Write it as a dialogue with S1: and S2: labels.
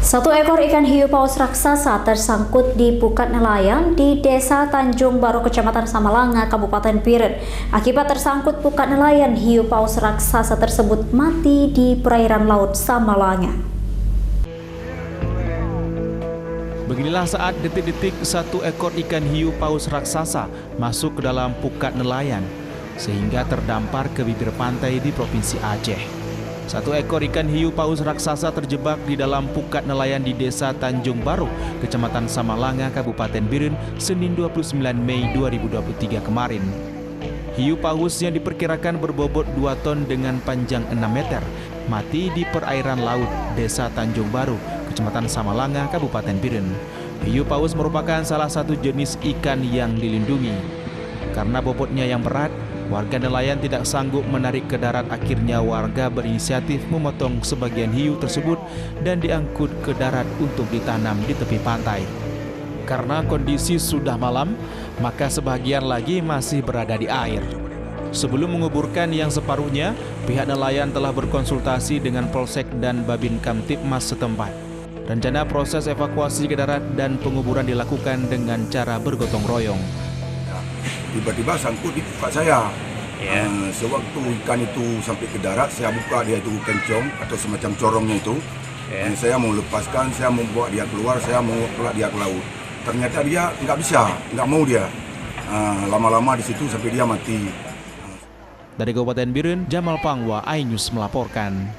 S1: Satu ekor ikan hiu paus raksasa tersangkut di pukat nelayan di Desa Tanjung Baru, Kecamatan Samalanga, Kabupaten Biren. Akibat tersangkut pukat nelayan, hiu paus raksasa tersebut mati di perairan laut Samalanga.
S2: Beginilah saat detik-detik satu ekor ikan hiu paus raksasa masuk ke dalam pukat nelayan sehingga terdampar ke bibir pantai di Provinsi Aceh. Satu ekor ikan hiu paus raksasa terjebak di dalam pukat nelayan di Desa Tanjung Baru, Kecamatan Samalanga, Kabupaten Biren, Senin 29 Mei 2023 kemarin. Hiu paus yang diperkirakan berbobot 2 ton dengan panjang 6 meter mati di perairan laut Desa Tanjung Baru, Kecamatan Samalanga, Kabupaten Biren. Hiu paus merupakan salah satu jenis ikan yang dilindungi. Karena bobotnya yang berat, warga nelayan tidak sanggup menarik ke darat. Akhirnya warga berinisiatif memotong sebagian hiu tersebut dan diangkut ke darat untuk ditanam di tepi pantai. Karena kondisi sudah malam, maka sebagian lagi masih berada di air. Sebelum menguburkan yang separuhnya, pihak nelayan telah berkonsultasi dengan Polsek dan Babin Kamtibmas setempat. Rencana proses evakuasi ke darat dan penguburan dilakukan dengan cara bergotong royong.
S3: Tiba-tiba sangkut di pukat saya. Sewaktu ikan itu sampai ke darat, saya buka dia itu kencong atau semacam corongnya itu. Saya mau lepaskan, saya mau bawa dia keluar, saya mau bawa dia ke laut. Ternyata dia nggak bisa, nggak mau dia. Lama-lama di situ sampai dia mati.
S2: Dari Kabupaten Biren, Jamal Pangwa, iNews melaporkan.